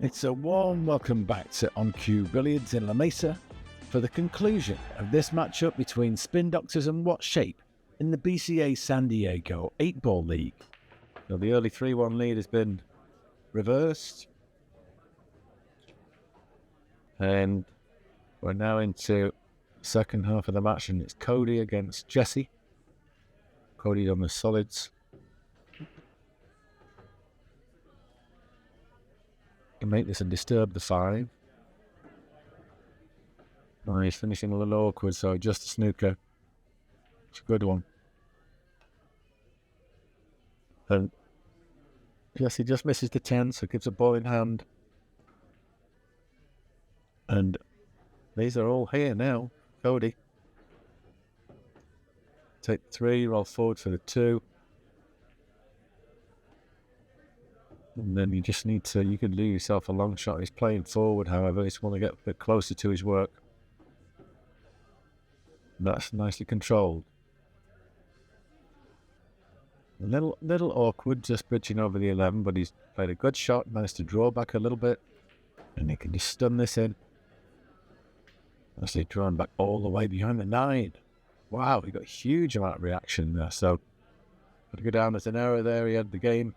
It's a warm welcome back to On Cue Billiards in La Mesa for the conclusion of this matchup between Spin Doctors and What Shape in the BCA San Diego 8-Ball League. So the early 3-1 lead has been reversed, and we're now into the second half of the match, and it's Cody against Jesse. Cody on the solids. Can make this and disturb the 5. Oh, he's finishing a little awkward, so just a snooker. It's a good one. And Jesse just misses the 10, so gives a ball in hand. And these are all here now. Cody. Take 3, roll forward for the 2. And then you just need to, you can do yourself a long shot. He's playing forward, however. He just want to get a bit closer to his work. And that's nicely controlled. A little awkward, just bridging over the 11, but he's played a good shot, managed to draw back a little bit, and he can just stun this in. Actually drawn back all the way behind the 9. Wow, he got a huge amount of reaction there, so got to go down as an error there. He had the game.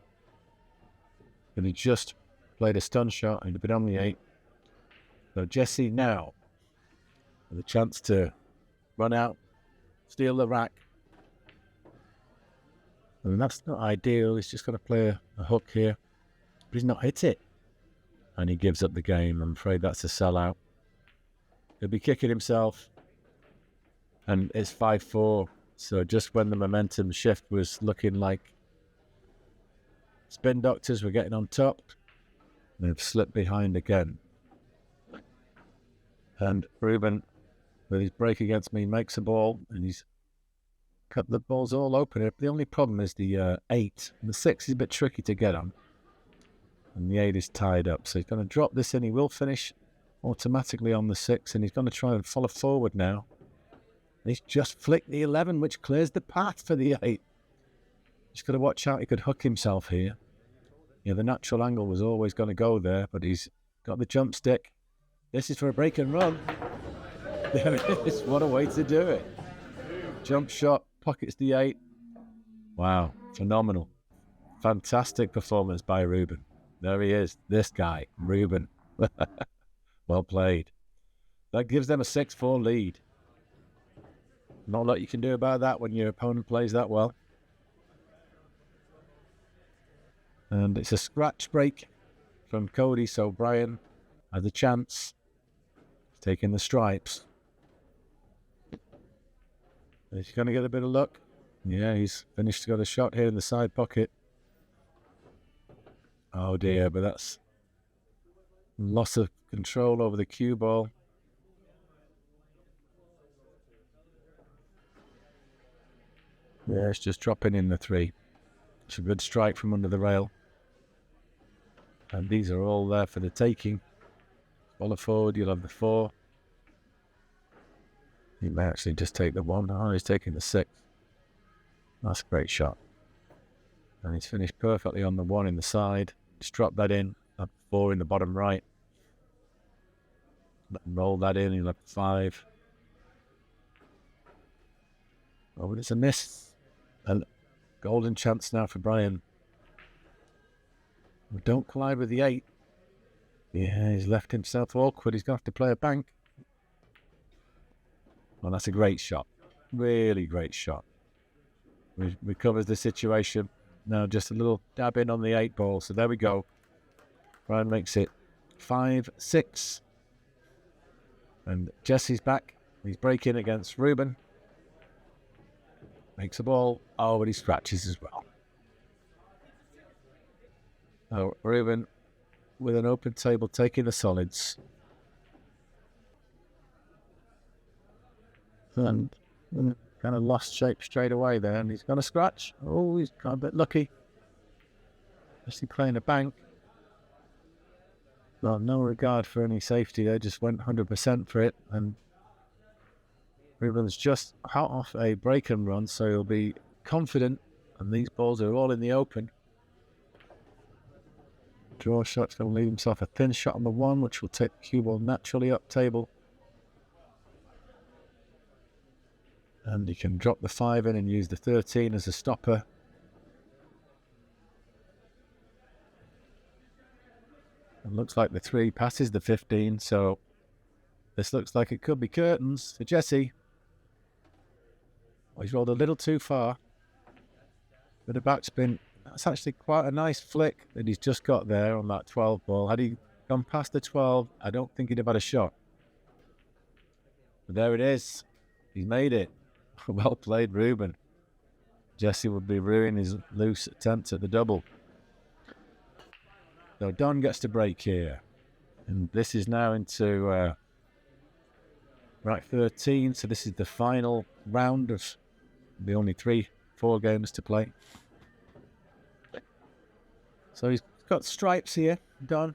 And he just played a stun shot and he'd been on the 8. So Jesse now with a chance to run out, steal the rack. I mean, that's not ideal. He's just got to play a hook here. But he's not hit it. And he gives up the game. I'm afraid that's a sellout. He'll be kicking himself. And it's 5-4. So just when the momentum shift was looking like Spin Doctors were getting on top, they've slipped behind again. And Reuben, with his break against me, makes a ball, and he's cut the balls all open. The only problem is the 8. The 6 is a bit tricky to get on, and the 8 is tied up. So he's going to drop this in. He will finish automatically on the 6, and he's going to try and follow forward now. And he's just flicked the 11, which clears the path for the 8. He's got to watch out. He could hook himself here. Yeah, the natural angle was always going to go there, but he's got the jump stick. This is for a break and run. There it is. What a way to do it. Jump shot, pockets the 8. Wow, phenomenal. Fantastic performance by Reuben. There he is, this guy, Reuben. Well played. That gives them a 6-4 lead. Not a lot you can do about that when your opponent plays that well. And it's a scratch break from Cody, so Brian has a chance. He's taking the stripes. He's going to get a bit of luck. Yeah, he's got a shot here in the side pocket. Oh dear, but that's loss of control over the cue ball. Yeah, it's just dropping in the 3. It's a good strike from under the rail. And these are all there for the taking. Follow forward, you'll have the 4. He may actually just take the 1. Oh, he's taking the 6. That's a great shot. And he's finished perfectly on the 1 in the side. Just drop that in. Have 4 in the bottom right. Let him roll that in, he'll have 5. Oh, but it's a miss. A golden chance now for Brian. Don't collide with the 8. Yeah, he's left himself awkward. He's going to have to play a bank. Well, that's a great shot. Really great shot. Recovers the situation. Now just a little dab in on the 8 ball. So there we go. Brian makes it 5-6. And Jesse's back. He's breaking against Reuben. Makes a ball. Oh, but he scratches as well. Oh, Reuben with an open table taking the solids. And kind of lost shape straight away there, and he's going to scratch. Oh, he's got a bit lucky. Actually playing a bank. Well, no regard for any safety there, just went 100% for it, and Reuben's just out off a break and run, so he'll be confident, and these balls are all in the open. Draw shot's going to leave himself a thin shot on the 1, which will take the cue ball naturally up table. And he can drop the 5 in and use the 13 as a stopper. It looks like the 3 passes the 15, so this looks like it could be curtains for Jesse. Oh, he's rolled a little too far. Bit of backspin. That's actually quite a nice flick that he's just got there on that 12 ball. Had he gone past the 12, I don't think he'd have had a shot. But there it is. He's made it. Well played, Reuben. Jesse would be ruining his loose attempt at the double. So Don gets to break here. And this is now into rack 13. So this is the final round of the only 4 games to play. So he's got stripes here, Don.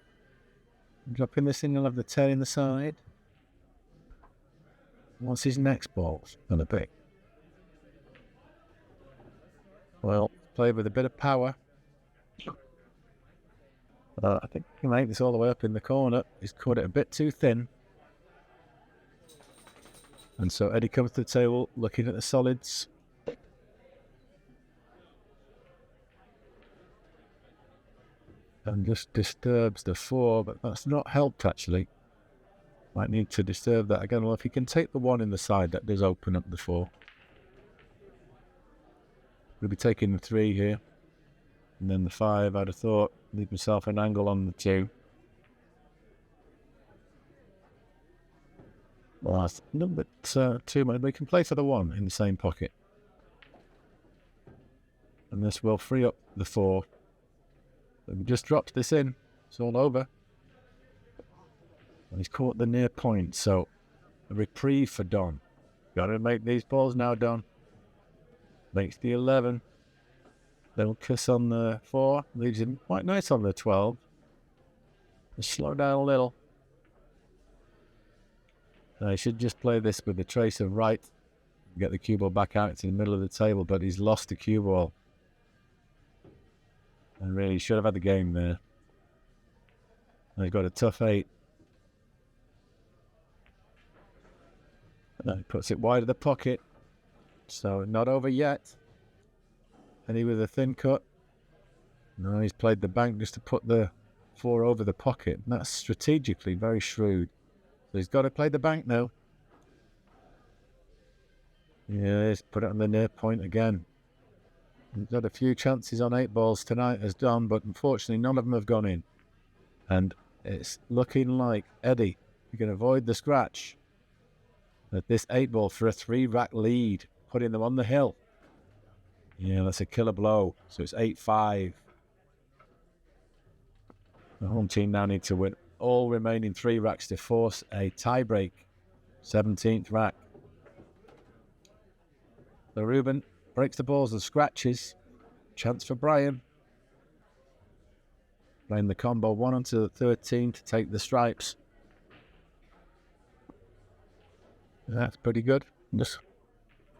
Dropping this in, he'll have the 10 in the side. What's his next ball going to be? Well, play with a bit of power. I think he can make this all the way up in the corner. He's cut it a bit too thin. And so Eddie comes to the table looking at the solids. And just disturbs the 4, but that's not helped actually. Might need to disturb that again. Well, if he can take the 1 in the side, that does open up the 4. We'll be taking the 3 here. And then the 5, I'd have thought, leave himself an angle on the 2. Well, that's a little bit too much. We can play for the 1 in the same pocket. And this will free up the 4. So we just dropped this in. It's all over. And he's caught the near point, so a reprieve for Don. Got to make these balls now, Don. Makes the 11. Little kiss on the 4. Leaves him quite nice on the 12. Just slow down a little. He should just play this with the trace of right. Get the cue ball back out to the middle of the table, but he's lost the cue ball. And really should have had the game there. And he's got a tough 8. And he puts it wide of the pocket. So not over yet. Eddie with a thin cut. No, he's played the bank just to put the 4 over the pocket. And that's strategically very shrewd. So he's got to play the bank now. Yeah, he's put it on the near point again. He's got a few chances on 8 balls tonight as Don, but unfortunately none of them have gone in. And it's looking like Eddie, you can avoid the scratch at this 8 ball for a 3-rack lead, putting them on the hill. Yeah, that's a killer blow. So it's 8-5. The home team now need to win all remaining 3 racks to force a tie-break. 17th rack. So Reuben breaks the balls and scratches. Chance for Brian. Playing the combo 1 onto the 13 to take the stripes. That's pretty good. Just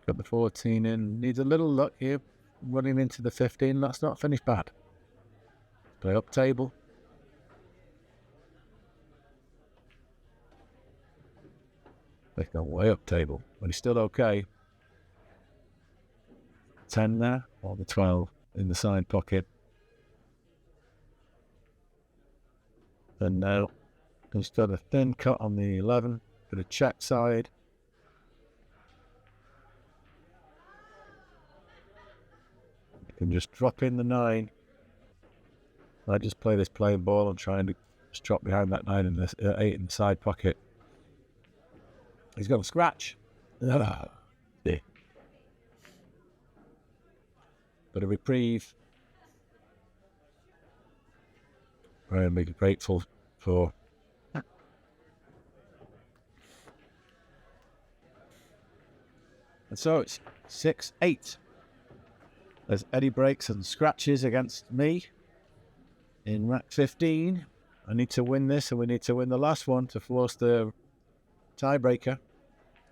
got the 14 in. Needs a little luck here. Running into the 15. That's not finished bad. Play up table. They go way up table, but he's still okay. 10 there, or the 12 in the side pocket. And now he's got a thin cut on the 11, bit of check side. You can just drop in the 9. I just play this plain ball and try and just drop behind that 9 and the 8 in the side pocket. He's got a scratch. Yeah. But a reprieve. Very big grateful for. And so it's 6-8. As Eddie breaks and scratches against me in rack 15. I need to win this, and we need to win the last one to force the tiebreaker.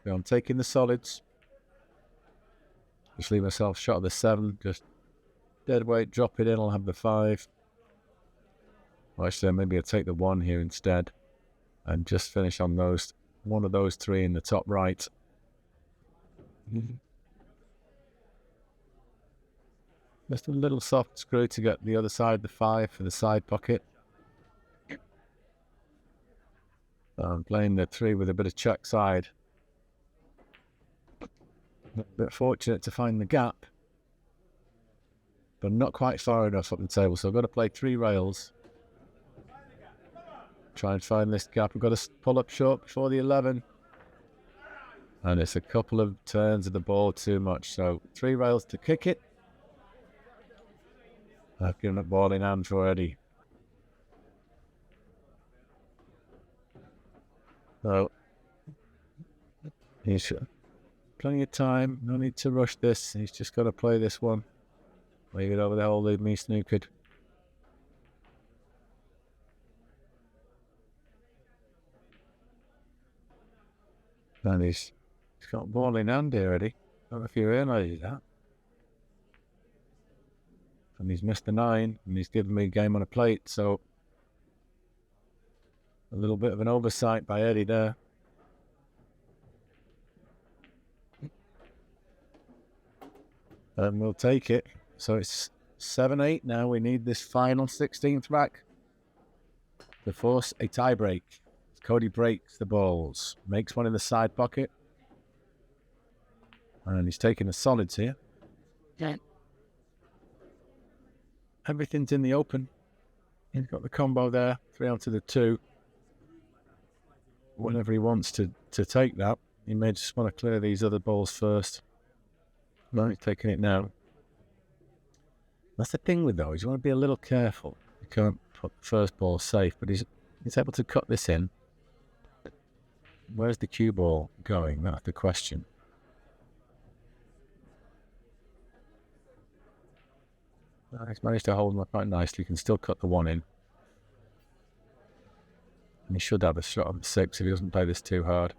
So I'm taking the solids. Just leave myself shot of the 7. Just dead weight, drop it in. I'll have the 5. Well, actually, maybe I'll take the 1 here instead and just finish on one of those 3 in the top right. Just a little soft screw to get the other side, the 5 for the side pocket. I'm playing the 3 with a bit of check side. A bit fortunate to find the gap, but not quite far enough up the table, so I've got to play 3 rails. Try and find this gap. I've got to pull up short before the 11. And it's a couple of turns of the ball too much, so 3 rails to kick it. I've given up ball in hand already. So, he's plenty of time, no need to rush this. He's just got to play this one. Leave it over the hole, leave me snookered. And he's got ball in hand here already. I don't know if you realise that. And he's missed the 9, and he's given me a game on a plate, so a little bit of an oversight by Eddie there. And we'll take it. So it's 7-8 now. We need this final 16th back to force a tie break. Cody breaks the balls, makes one in the side pocket, and he's taking the solids here. Yeah. Everything's in the open. He's got the combo there, 3 onto the 2. Whenever he wants to take that, he may just want to clear these other balls first. No, he's taking it now. That's the thing with those, you want to be a little careful. You can't put the first ball safe, but he's able to cut this in. Where's the cue ball going? That's the question. He's managed to hold them quite nicely. You can still cut the 1 in. And he should have a shot on the 6 if he doesn't play this too hard.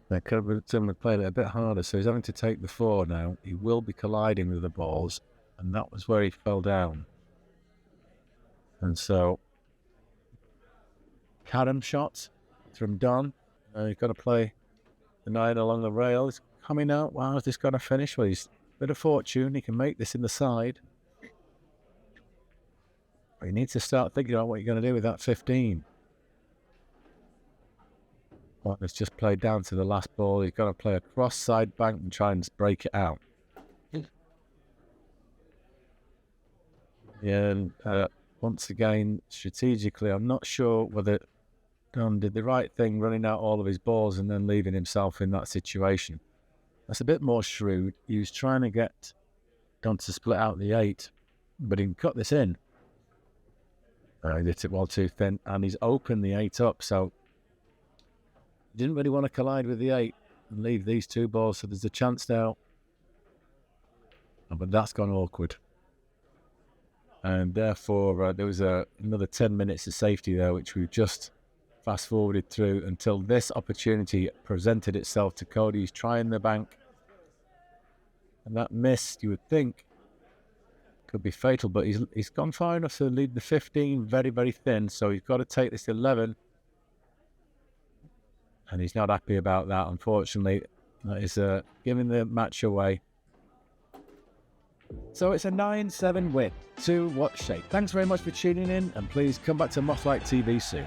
They could have played it a bit harder, so he's having to take the 4 now. He will be colliding with the balls, and that was where he fell down. And so, carom shot from Don. He's got to play the 9 along the rail. He's coming out. Wow, is this going to finish? Well, he's a bit of fortune. He can make this in the side. But you need to start thinking about what you're going to do with that 15. Well, it's just played down to the last ball. He's got to play a cross side bank and try and break it out. Yeah, and once again, strategically, I'm not sure whether Don did the right thing running out all of his balls and then leaving himself in that situation. That's a bit more shrewd. He was trying to get Don to split out the 8, but he can cut this in. He did it well too thin, and he's opened the 8 up, so he didn't really want to collide with the 8 and leave these 2 balls, so there's a chance now. But that's gone awkward. And therefore, there was another 10 minutes of safety there, which we've just fast-forwarded through until this opportunity presented itself to Cody. He's trying the bank. And that miss, you would think, could be fatal, but he's gone far enough to lead the 15 very, very thin, so he's got to take this 11. And he's not happy about that, unfortunately. That is giving the match away. So it's a 9-7 win to what shape. Thanks very much for tuning in, and please come back to Mothlight TV soon.